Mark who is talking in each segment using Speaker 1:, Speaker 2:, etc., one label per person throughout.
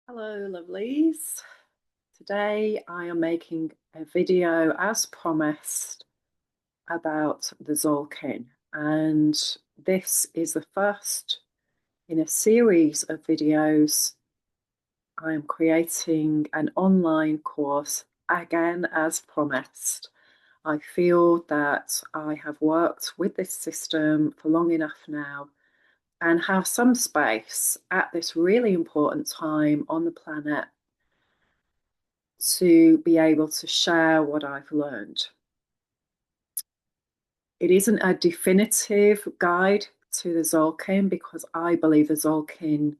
Speaker 1: Hello, lovelies. Today I am making a video as promised about the Tzolkin, and this is the first in a series of videos. I am creating an online course again as promised. I feel that I have worked with this system for long enough now and have some space at this really important time on the planet to be able to share what I've learned. It isn't a definitive guide to the Tzolkin because I believe the Tzolkin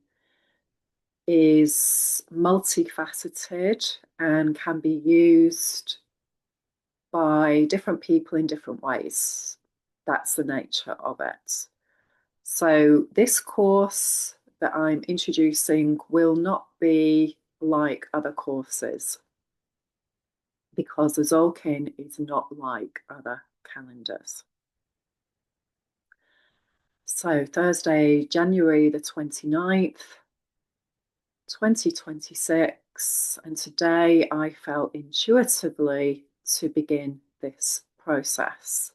Speaker 1: is multifaceted and can be used by different people in different ways. That's the nature of it. So, this course that I'm introducing will not be like other courses, because the Tzolkin is not like other calendars. So Thursday, January the 29th, 2026, and today I felt intuitively to begin this process.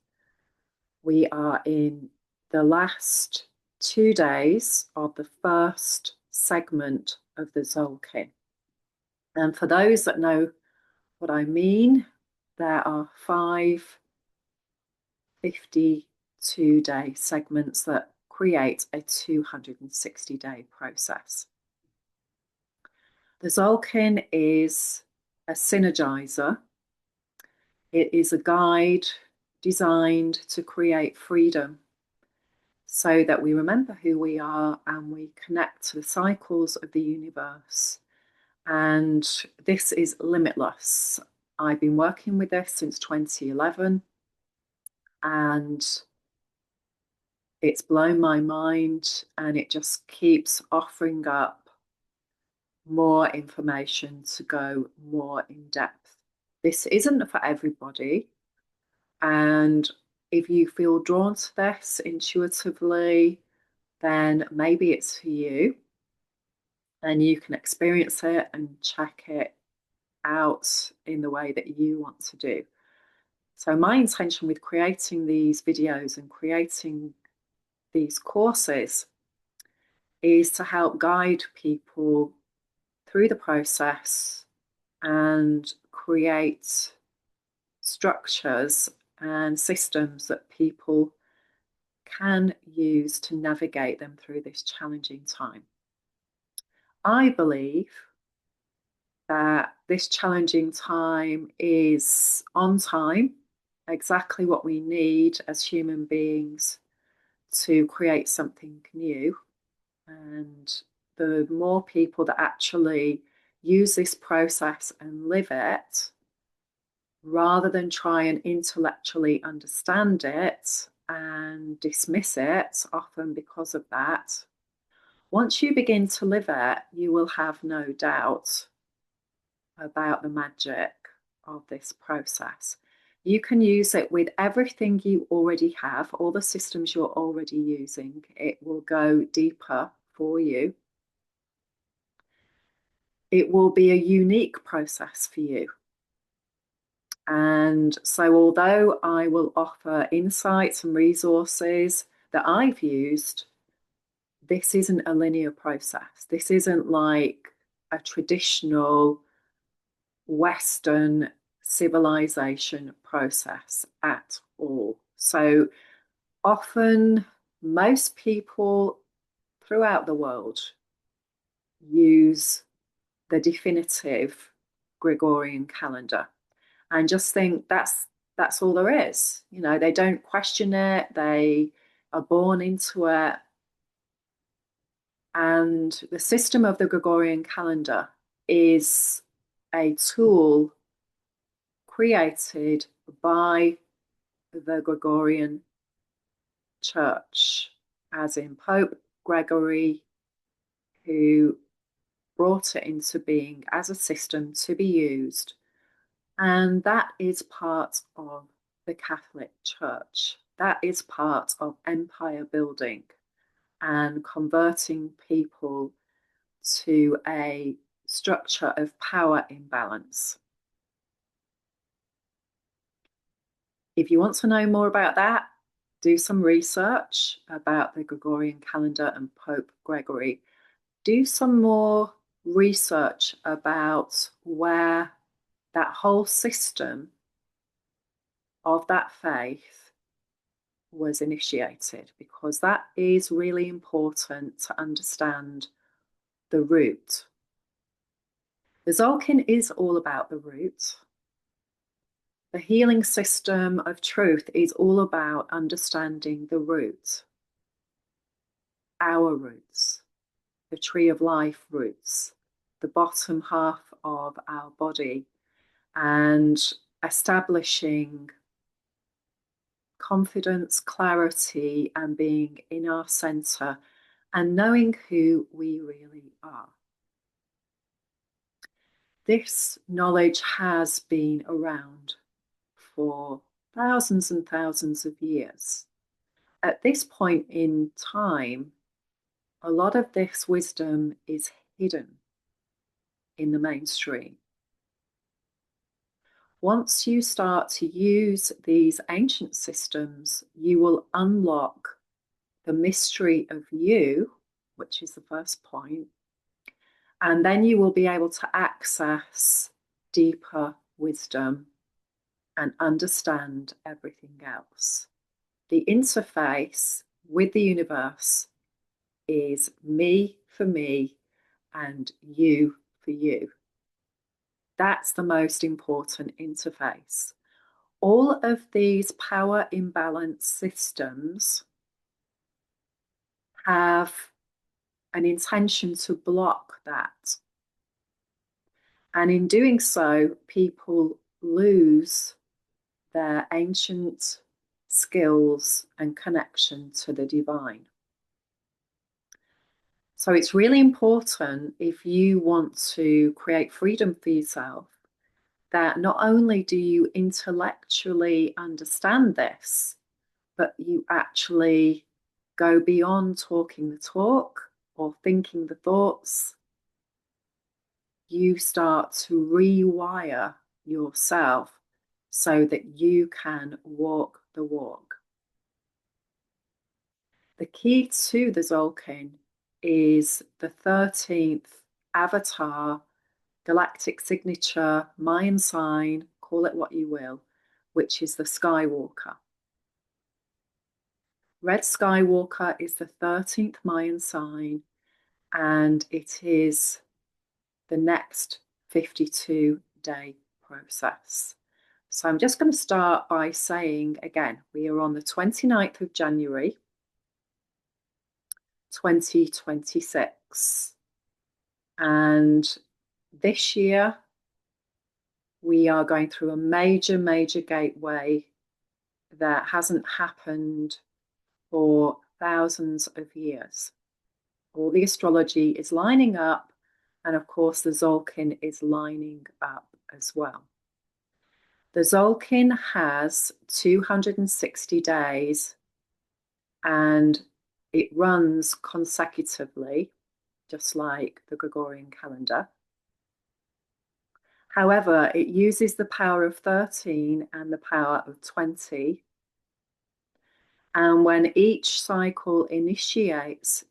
Speaker 1: We are in the last 2 days of the first segment of the Tzolkin. And for those that know what I mean, there are 52-day segments that create a 260-day process. The Tzolkin is a synergizer. It is a guide designed to create freedom so that we remember who we are and we connect to the cycles of the universe. And this is limitless. I've been working with this since 2011, and it's blown my mind, and it just keeps offering up more information to go more in depth. This isn't for everybody, and if you feel drawn to this intuitively, then maybe it's for you, and you can experience it and check it out in the way that you want to do. So my intention with creating these videos and creating these courses is to help guide people through the process and create structures and systems that people can use to navigate them through this challenging time. I believe that this challenging time is on time, exactly what we need as human beings to create something new. And the more people that actually use this process and live it, rather than try and intellectually understand it and dismiss it, often because of that, once you begin to live it, you will have no doubt about the magic of this process. You can use it with everything you already have, all the systems you're already using. It will go deeper for you. It will be a unique process for you. And so, although I will offer insights and resources that I've used, this isn't a linear process. This isn't like a traditional Western civilization process at all. So, often, most people throughout the world use the definitive Gregorian calendar and just think that's all there is. You know, they don't question it, they are born into it. And the system of the Gregorian calendar is a tool created by the Gregorian Church, as in Pope Gregory, who brought it into being as a system to be used. And that is part of the Catholic Church. That is part of empire building and converting people to a structure of power imbalance. If you want to know more about that, do some research about the Gregorian calendar and Pope Gregory. Do some more research about where that whole system of that faith was initiated, because that is really important to understand the root. The Tzolkin is all about the root. The healing system of truth is all about understanding the root, our roots, the tree of life roots, the bottom half of our body, and establishing confidence, clarity, and being in our center and knowing who we really are. This knowledge has been around for thousands and thousands of years. At this point in time, a lot of this wisdom is hidden in the mainstream. Once you start to use these ancient systems, you will unlock the mystery of you, which is the first point, and then you will be able to access deeper wisdom and understand everything else. The interface with the universe is me for me and you for you. That's the most important interface. All of these power imbalance systems have an intention to block that. And in doing so, people lose their ancient skills and connection to the divine. So it's really important, if you want to create freedom for yourself, that not only do you intellectually understand this, but you actually go beyond talking the talk or thinking the thoughts. You start to rewire yourself so that you can walk the walk. The key to the Tzolkin is the 13th avatar, galactic signature, Mayan sign, call it what you will, which is the Skywalker. Red Skywalker is the 13th Mayan sign, and it is the next 52-day process. So I'm just going to start by saying, again, we are on the 29th of January, 2026. And this year, we are going through a major, major gateway that hasn't happened for thousands of years. All the astrology is lining up, and of course, the Tzolkin is lining up as well. The Tzolkin has 260 days, and it runs consecutively, just like the Gregorian calendar. However, it uses the power of 13 and the power of 20. And when each cycle initiates,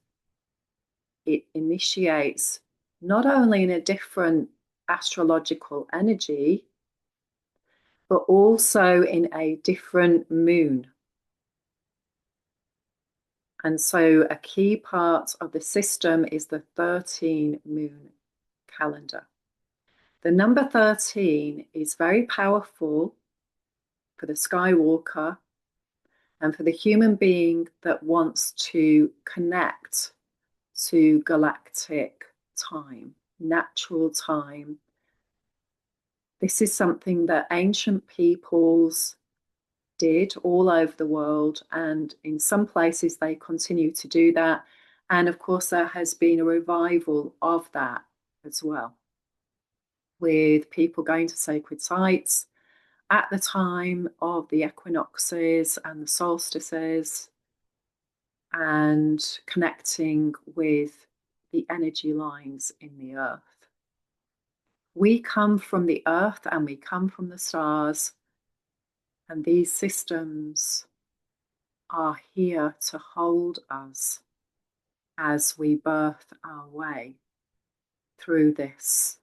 Speaker 1: it initiates not only in a different astrological energy, but also in a different moon. And so a key part of the system is the 13 moon calendar. The number 13 is very powerful for the Skywalker and for the human being that wants to connect to galactic time, natural time. This is something that ancient peoples did all over the world, and in some places they continue to do that. And of course, there has been a revival of that as well, with people going to sacred sites at the time of the equinoxes and the solstices and connecting with the energy lines in the earth. We come from the earth and we come from the stars, and these systems are here to hold us as we birth our way through this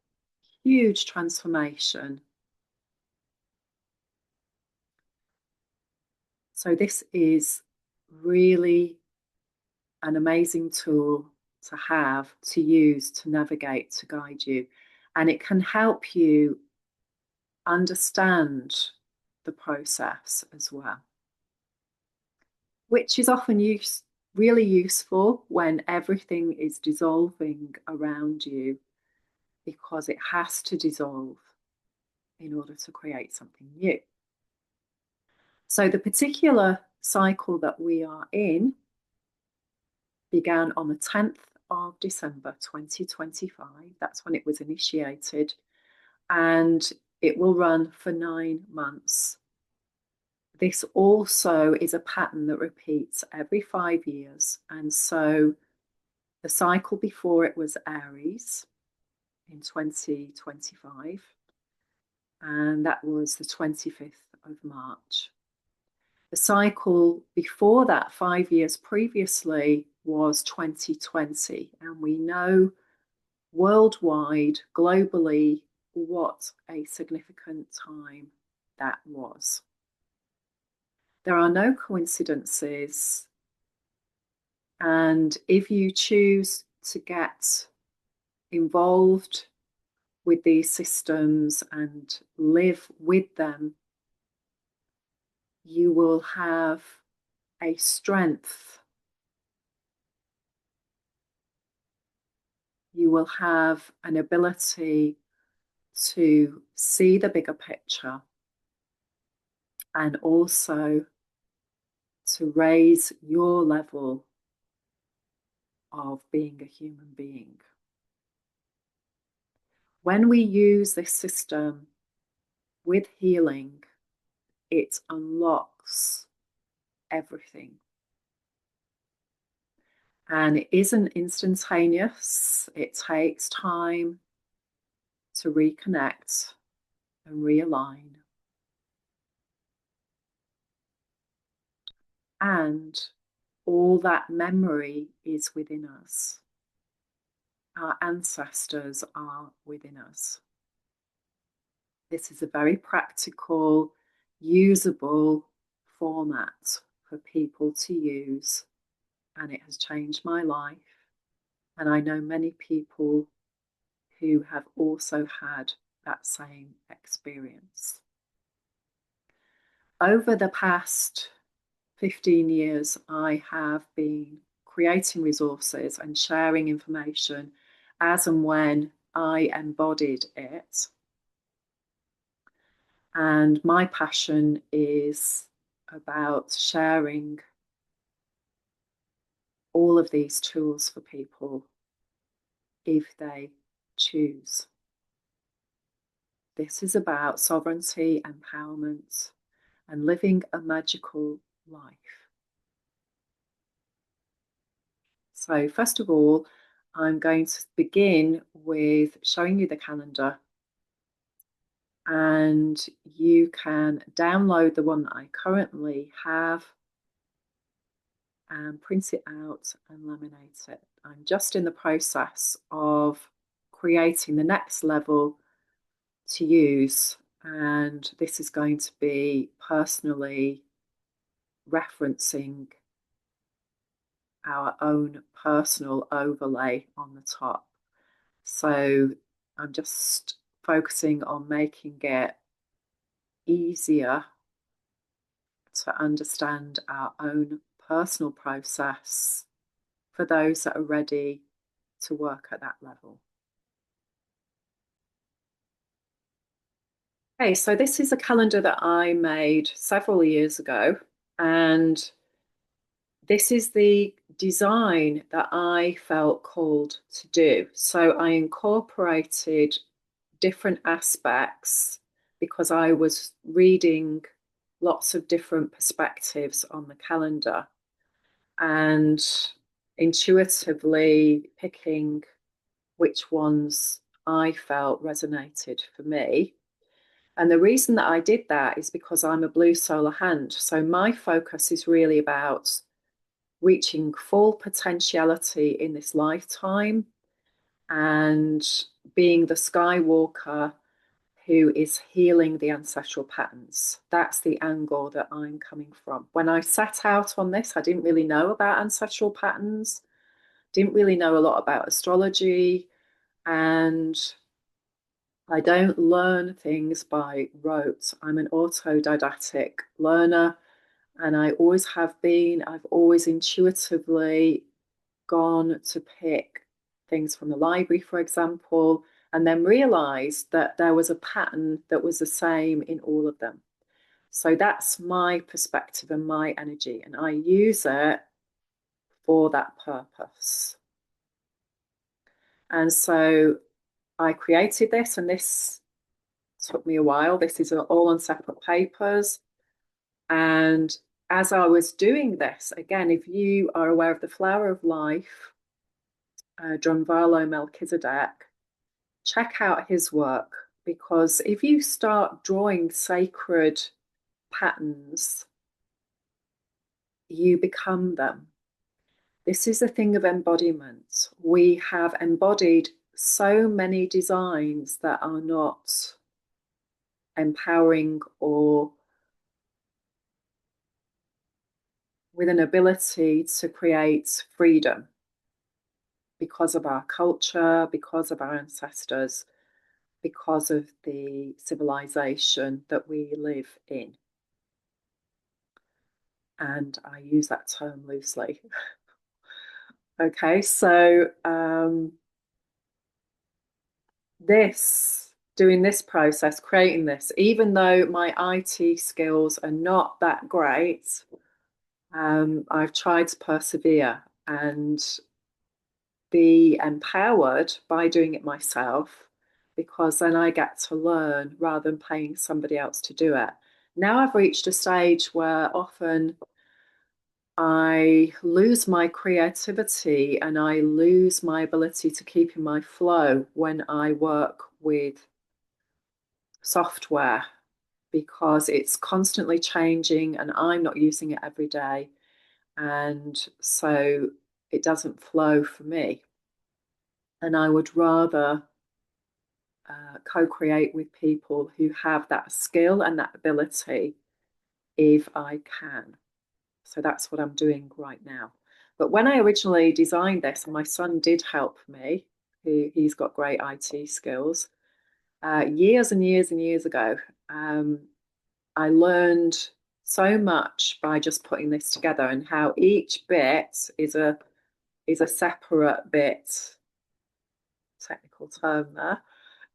Speaker 1: huge transformation. So this is really an amazing tool to have, to use, to navigate, to guide you. And it can help you understand the process as well, which is often really useful when everything is dissolving around you, because it has to dissolve in order to create something new. So the particular cycle that we are in began on the 10th of December 2025. That's when it was initiated, and it will run for 9 months. This also is a pattern that repeats every 5 years. And so the cycle before it was Aries in 2025, and that was the 25th of March. The cycle before that, 5 years previously, was 2020. And we know worldwide, globally, what a significant time that was. There are no coincidences. And if you choose to get involved with these systems and live with them, you will have a strength. You will have an ability to see the bigger picture, and also to raise your level of being a human being. When we use this system with healing, it unlocks everything. And it isn't instantaneous. It takes time to reconnect and realign. And all that memory is within us. Our ancestors are within us. This is a very practical, usable format for people to use, and it has changed my life. And I know many people who have also had that same experience. Over the past 15 years, I have been creating resources and sharing information as and when I embodied it. And my passion is about sharing all of these tools for people if they choose. This is about sovereignty, empowerment, and living a magical life. So first of all, I'm going to begin with showing you the calendar, and you can download the one that I currently have and print it out and laminate it. I'm just in the process of creating the next level to use, and this is going to be personally referencing our own personal overlay on the top. So I'm just focusing on making it easier to understand our own personal process for those that are ready to work at that level. Okay, so this is a calendar that I made several years ago, and this is the design that I felt called to do. So I incorporated different aspects because I was reading lots of different perspectives on the calendar and intuitively picking which ones I felt resonated for me. And the reason that I did that is because I'm a blue solar hand. So my focus is really about reaching full potentiality in this lifetime and being the Skywalker who is healing the ancestral patterns. That's the angle that I'm coming from. When I set out on this, I didn't really know about ancestral patterns, didn't really know a lot about astrology, and I don't learn things by rote. I'm an autodidactic learner, and I always have been. I've always intuitively gone to pick things from the library, for example, and then realized that there was a pattern that was the same in all of them. So that's my perspective and my energy, and I use it for that purpose. And so I created this, and this took me a while. This is all on separate papers. And as I was doing this, again, if you are aware of the Flower of Life, Drunvalo Melchizedek, check out his work, because if you start drawing sacred patterns, you become them. This is the thing of embodiment. We have embodied so many designs that are not empowering or with an ability to create freedom because of our culture, because of our ancestors, because of the civilization that we live in. And I use that term loosely. Okay, so doing this process, creating this, even though my IT skills are not that great, I've tried to persevere and be empowered by doing it myself, because then I get to learn rather than paying somebody else to do it. Now I've reached a stage where often I lose my creativity and I lose my ability to keep in my flow when I work with software, because it's constantly changing and I'm not using it every day. And so it doesn't flow for me. And I would rather co-create with people who have that skill and that ability if I can. So that's what I'm doing right now. But when I originally designed this, my son did help me. He's got great IT skills. Years and years and years ago, I learned so much by just putting this together, and how each bit is a separate bit. Technical term there.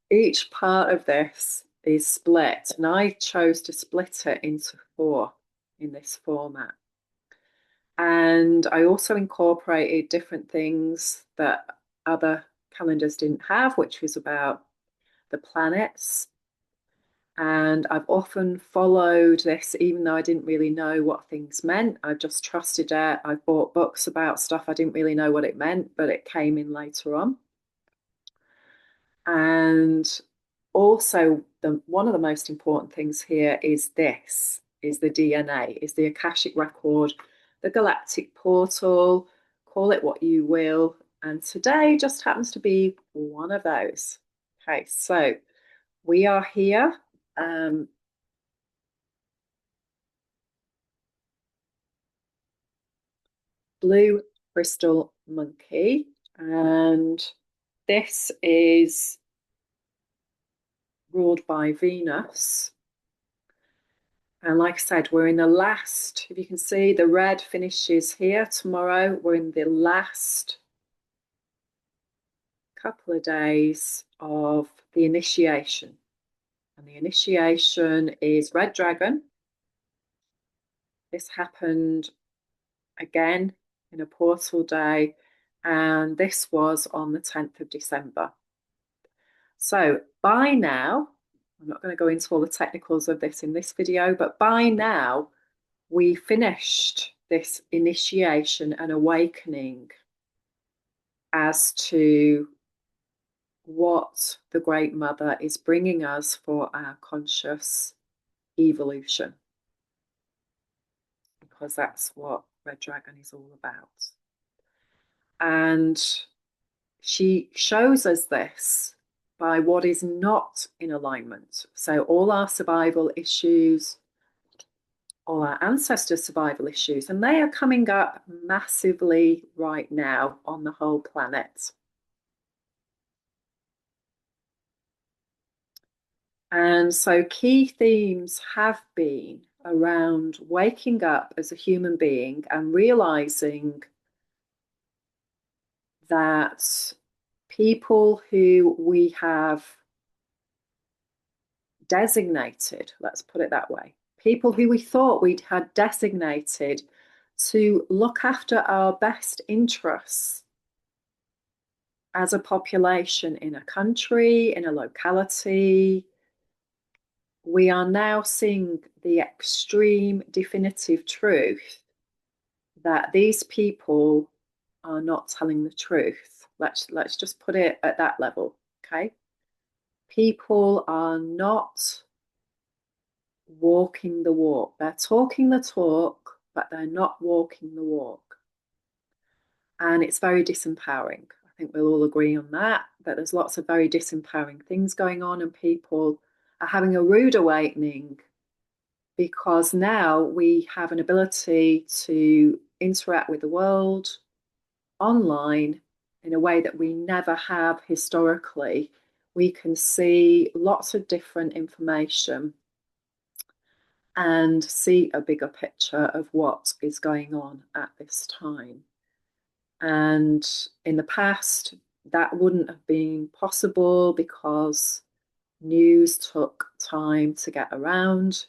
Speaker 1: Each part of this is split, and I chose to split it into 4 in this format. And I also incorporated different things that other calendars didn't have, which was about the planets. And I've often followed this, even though I didn't really know what things meant. I just trusted it. I've bought books about stuff I didn't really know what it meant, but it came in later on. And also, one of the most important things here is the DNA, is the Akashic record, the galactic portal, call it what you will. And today just happens to be one of those. Okay, so we are here. Blue crystal monkey. And this is ruled by Venus. And like I said, we're in the last, if you can see, the red finishes here tomorrow. We're in the last couple of days of the initiation. And the initiation is Red Dragon. This happened again in a portal day, and this was on the 10th of December. So by now, I'm not going to go into all the technicals of this in this video, but by now, we finished this initiation and awakening as to what the Great Mother is bringing us for our conscious evolution, because that's what Red Dragon is all about. And she shows us this by what is not in alignment. So all our survival issues, all our ancestors' survival issues, and they are coming up massively right now on the whole planet. And so key themes have been around waking up as a human being and realizing that people who we have designated, let's put it that way, people who we thought we'd had designated to look after our best interests as a population in a country, in a locality, we are now seeing the extreme definitive truth that these people are not telling the truth. Let's just put it at that level, okay? People are not walking the walk. They're talking the talk, but they're not walking the walk. And it's very disempowering. I think we'll all agree on that, but there's lots of very disempowering things going on, and people are having a rude awakening because now we have an ability to interact with the world online in a way that we never have historically. We can see lots of different information and see a bigger picture of what is going on at this time. And in the past, that wouldn't have been possible because news took time to get around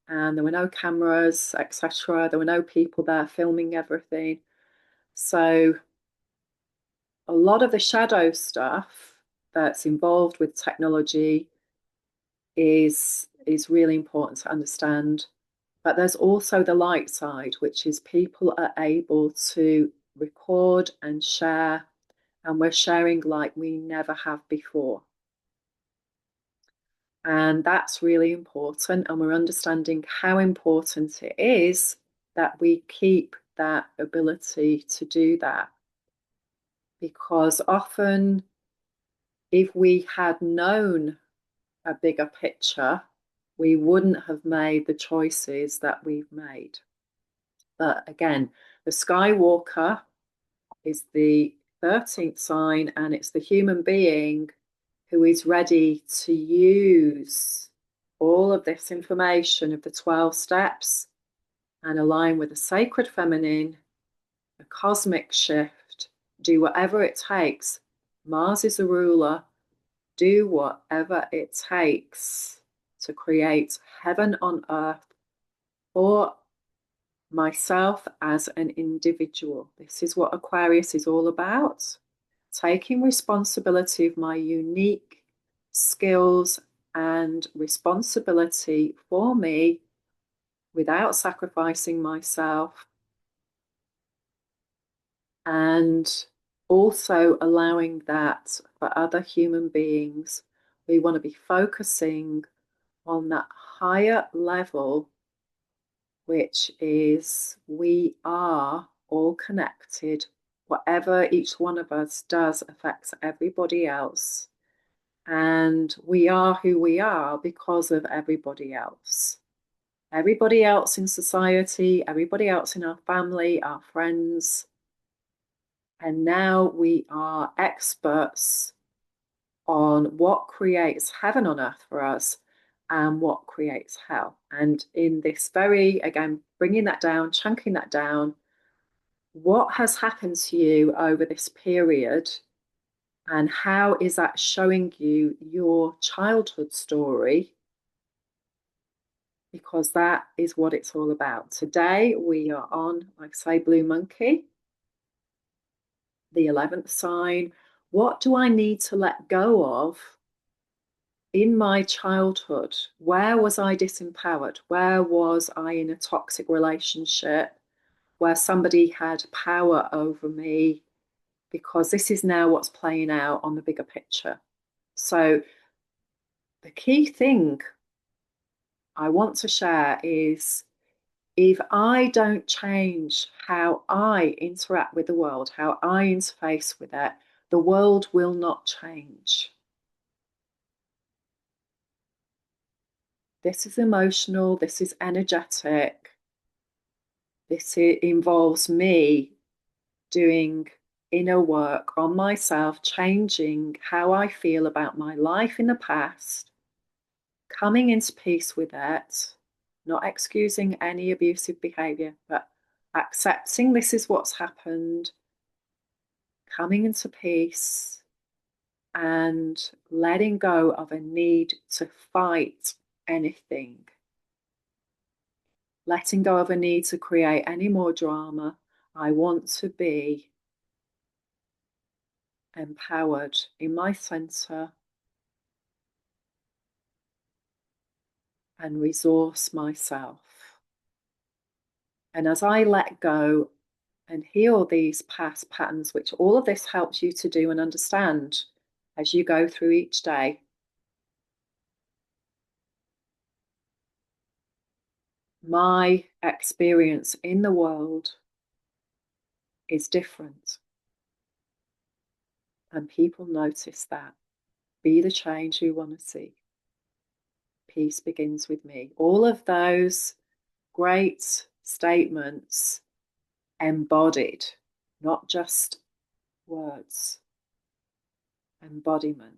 Speaker 1: and there were no cameras, etc. There were no people there filming everything. So a lot of the shadow stuff that's involved with technology is really important to understand. But there's also the light side, which is people are able to record and share, and we're sharing like we never have before. And that's really important. And we're understanding how important it is that we keep that ability to do that. Because often, if we had known a bigger picture, we wouldn't have made the choices that we've made. But again, the Skywalker is the 13th sign, and it's the human being who is ready to use all of this information of the 12 steps and align with the sacred feminine, the cosmic shift, do whatever it takes. Mars is the ruler. Do whatever it takes to create heaven on earth for myself as an individual. This is what Aquarius is all about. Taking responsibility of my unique skills and responsibility for me without sacrificing myself, and also allowing that for other human beings. We want to be focusing on that higher level, which is we are all connected. Whatever each one of us does affects everybody else. And we are who we are because of everybody else. Everybody else in society, everybody else in our family, our friends. And now we are experts on what creates heaven on earth for us and what creates hell. And in this very, again, bringing that down, chunking that down, what has happened to you over this period and how is that showing you your childhood story? Because that is what it's all about. Today we are on, like I say, Blue Monkey, the 11th sign. What do I need to let go of in my childhood? Where was I disempowered? Where was I in a toxic relationship where somebody had power over me? Because this is now what's playing out on the bigger picture. So the key thing I want to share is if I don't change how I interact with the world, how I interface with it, the world will not change. This is emotional, this is energetic, this involves me doing inner work on myself, changing how I feel about my life in the past, coming into peace with it, not excusing any abusive behavior, but accepting this is what's happened, coming into peace, and letting go of a need to fight anything, letting go of a need to create any more drama. I want to be empowered in my center and resource myself. And as I let go and heal these past patterns, which all of this helps you to do and understand as you go through each day, my experience in the world is different. And people notice that. Be the change you want to see. Peace begins with me. All of those great statements embodied, not just words, embodiment.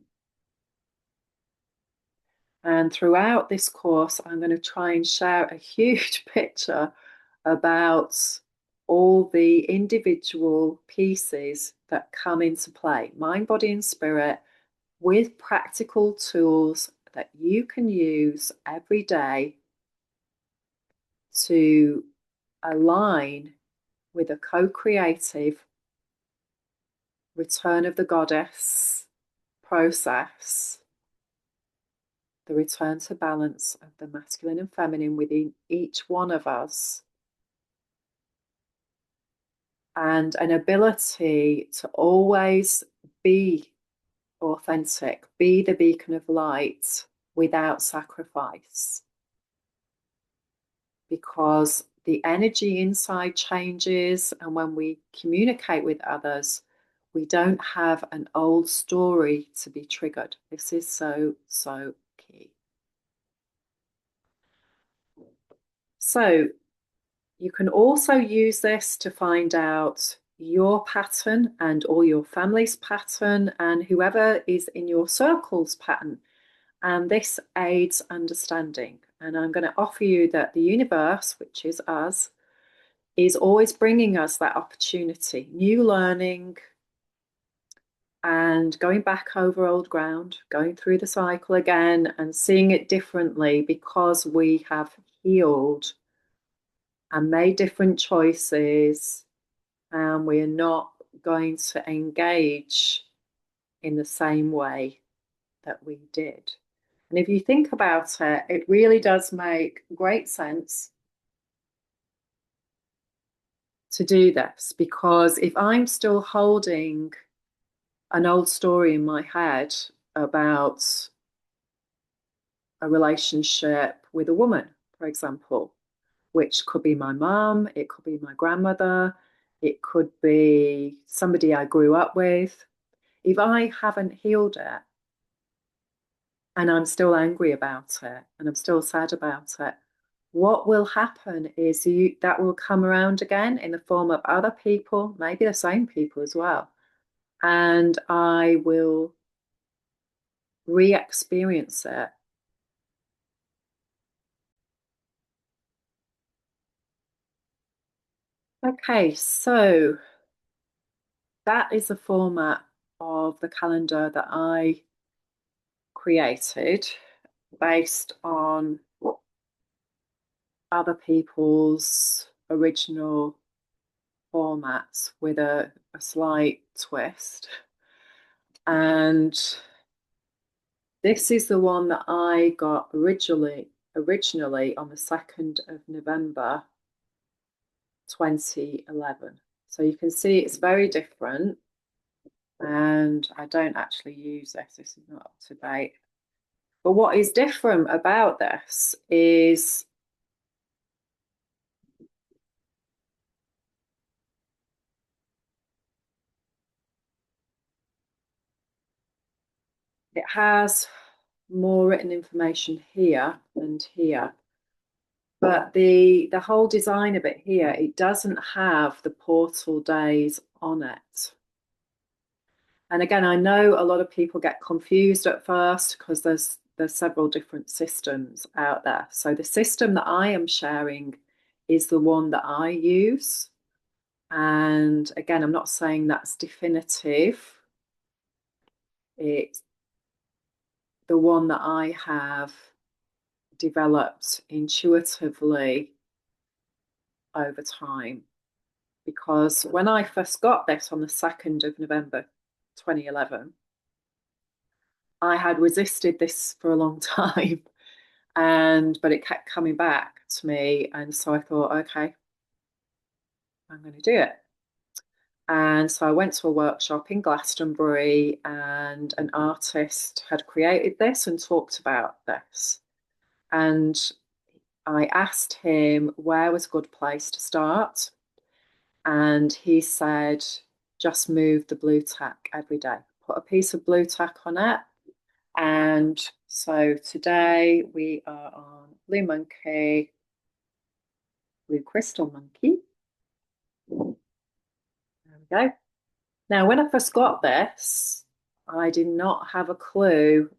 Speaker 1: And throughout this course, I'm going to try and share a huge picture about all the individual pieces that come into play, mind, body, and spirit, with practical tools that you can use every day to align with a co-creative return of the goddess process, the return to balance of the masculine and feminine within each one of us, and an ability to always be authentic, be the beacon of light without sacrifice. Because the energy inside changes, and when we communicate with others, we don't have an old story to be triggered. This is so, so key. So you can also use this to find out your pattern and all your family's pattern and whoever is in your circle's pattern. And this aids understanding. And I'm going to offer you that the universe, which is us, is always bringing us that opportunity, new learning, and going back over old ground, going through the cycle again and seeing it differently because we have healed and made different choices, and we're not going to engage in the same way that we did. And if you think about it, it really does make great sense to do this, because if I'm still holding an old story in my head about a relationship with a woman, for example, which could be my mum, it could be my grandmother, it could be somebody I grew up with. If I haven't healed it and I'm still angry about it and I'm still sad about it, what will happen is that will come around again in the form of other people, maybe the same people as well. And I will re-experience it. Okay, so that is the format of the calendar that I created based on other people's original formats with a slight twist. And this is the one that I got originally on the 2nd of November 2011. So you can see it's very different. And I don't actually use this. This is not up to date. But what is different about this is it has more written information here and here. But the whole design of it here, it doesn't have the portal days on it. And again, I know a lot of people get confused at first because there's several different systems out there. So the system that I am sharing is the one that I use. And again, I'm not saying that's definitive. It's the one that I have developed intuitively over time. Because when I first got this on the 2nd of November 2011, I had resisted this for a long time. But it kept coming back to me. And so I thought, okay, I'm going to do it. And so I went to a workshop in Glastonbury, and an artist had created this and talked about this. And I asked him where was a good place to start. And he said, just move the blue tack every day. Put a piece of blue tack on it. And so today we are on blue monkey, blue crystal monkey. There we go. Now, when I first got this, I did not have a clue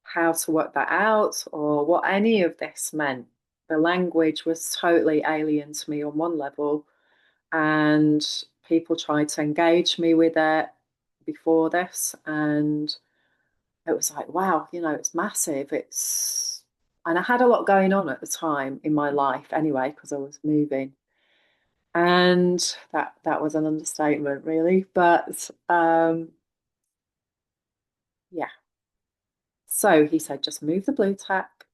Speaker 1: how to work that out or what any of this meant. The language was totally alien to me on one level, and people tried to engage me with it before this, and it was like, wow, it's massive. And I had a lot going on at the time in my life anyway, because I was moving. And that was an understatement, really. But yeah. So he said, just move the blue tack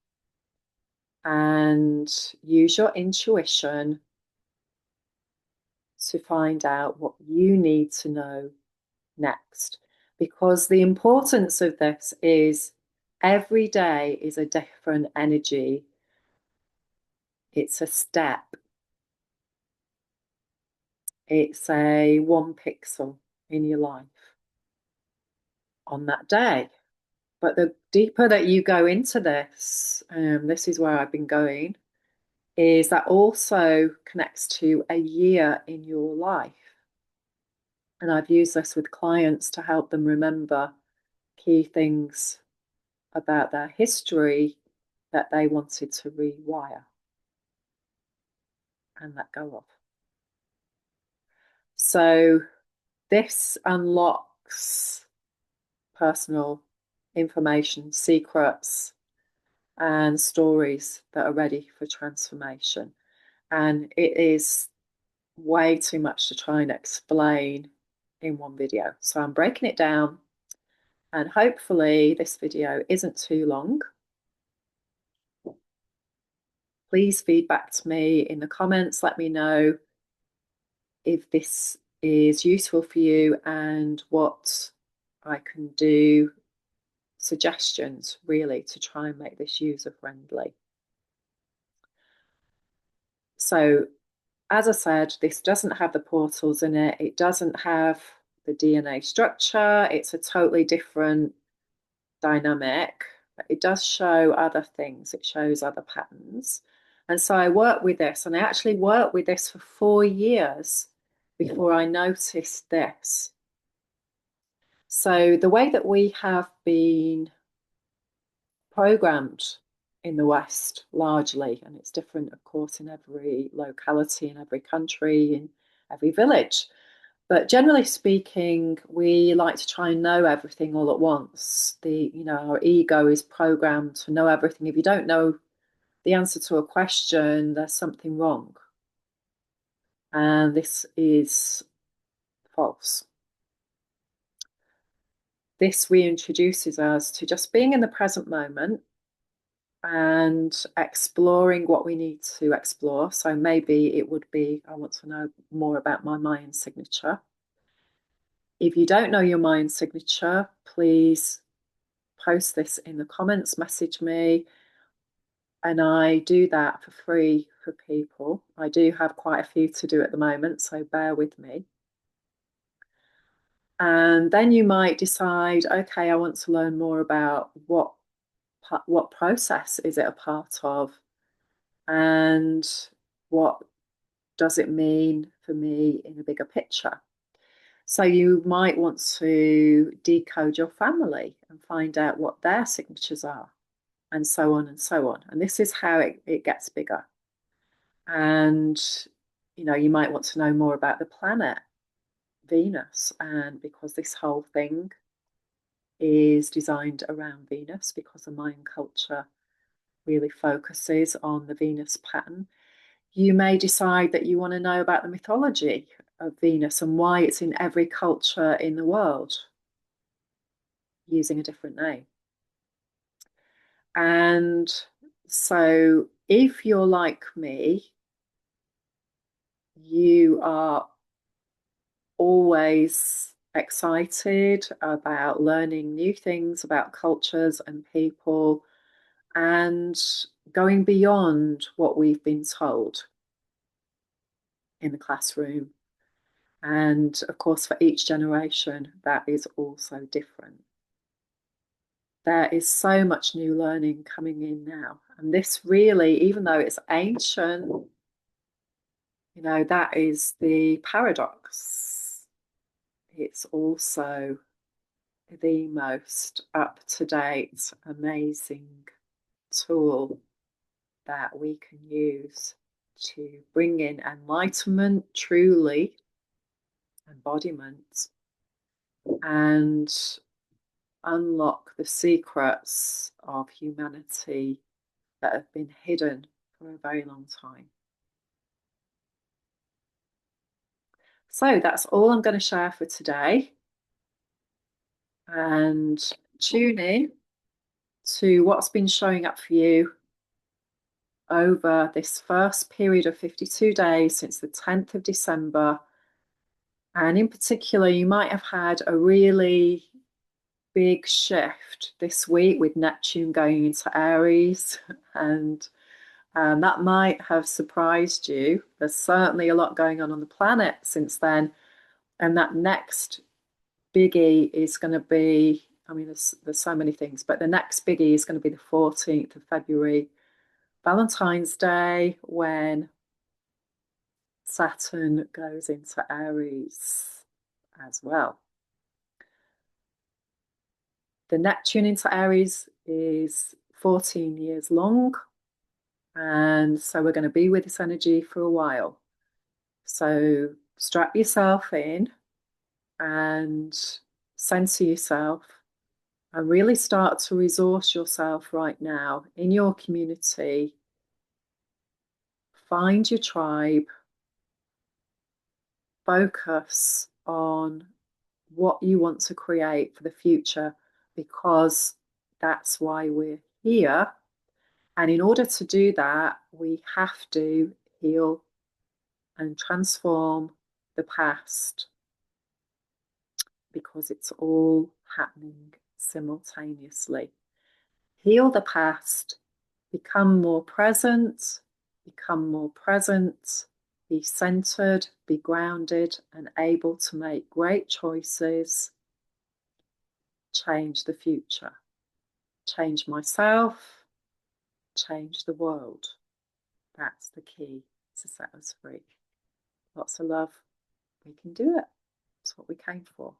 Speaker 1: and use your intuition to find out what you need to know next. Because the importance of this is every day is a different energy. It's a step. It's a 1 pixel in your life on that day. But the deeper that you go into this, this is where I've been going, is that also connects to a year in your life. And I've used this with clients to help them remember key things about their history that they wanted to rewire and let go of. So this unlocks personal information, secrets, and stories that are ready for transformation. And it is way too much to try and explain in one video. So I'm breaking it down, and hopefully this video isn't too long. Please feedback to me in the comments. Let me know if this is useful for you and what I can do, suggestions really, to try and make this user friendly. So as I said, this doesn't have the portals in it. It doesn't have the DNA structure. It's a totally different dynamic. But it does show other things. It shows other patterns. And so I worked with this, and I actually worked with this for 4 years before I noticed this. So the way that we have been programmed in the West largely, and it's different, of course, in every locality, in every country, in every village. But generally speaking, we like to try and know everything all at once. Our ego is programmed to know everything. If you don't know the answer to a question, there's something wrong. And this is false. This reintroduces us to just being in the present moment and exploring what we need to explore. So maybe it would be, I want to know more about my Mayan signature. If you don't know your Mayan signature, please post this in the comments, message me, and I do that for free for people. I do have quite a few to do at the moment, so bear with me. And then you might decide, okay, I want to learn more about what process is it a part of, and what does it mean for me in a bigger picture. So you might want to decode your family and find out what their signatures are, and so on and so on. And this is how it gets bigger. And, you might want to know more about the planet Venus, and because this whole thing is designed around Venus, because the Mayan culture really focuses on the Venus pattern. You may decide that you want to know about the mythology of Venus and why it's in every culture in the world using a different name. And so if you're like me, you are always excited about learning new things about cultures and people and going beyond what we've been told in the classroom. And of course, for each generation, that is also different. There is so much new learning coming in now. And this really, even though it's ancient, that is the paradox. It's also the most up-to-date, amazing tool that we can use to bring in enlightenment, truly, embodiment, and unlock the secrets of humanity that have been hidden for a very long time. So that's all I'm going to share for today. And tune in to what's been showing up for you over this first period of 52 days since the 10th of December. And in particular, you might have had a really big shift this week with Neptune going into Aries, and that might have surprised you. There's certainly a lot going on the planet since then, and that next biggie is going to be, there's so many things, but the next biggie is going to be the 14th of February, Valentine's Day, when Saturn goes into Aries as well. The Neptune into Aries is 14 years long, and so we're going to be with this energy for a while. So strap yourself in and center yourself and really start to resource yourself right now in your community. Find your tribe, focus on what you want to create for the future, because that's why we're here. And in order to do that, we have to heal and transform the past, because it's all happening simultaneously. Heal the past, become more present, be centered, be grounded, and able to make great choices. Change the future. Change myself, change the world. That's the key to set us free. Lots of love. We can do it. That's what we came for.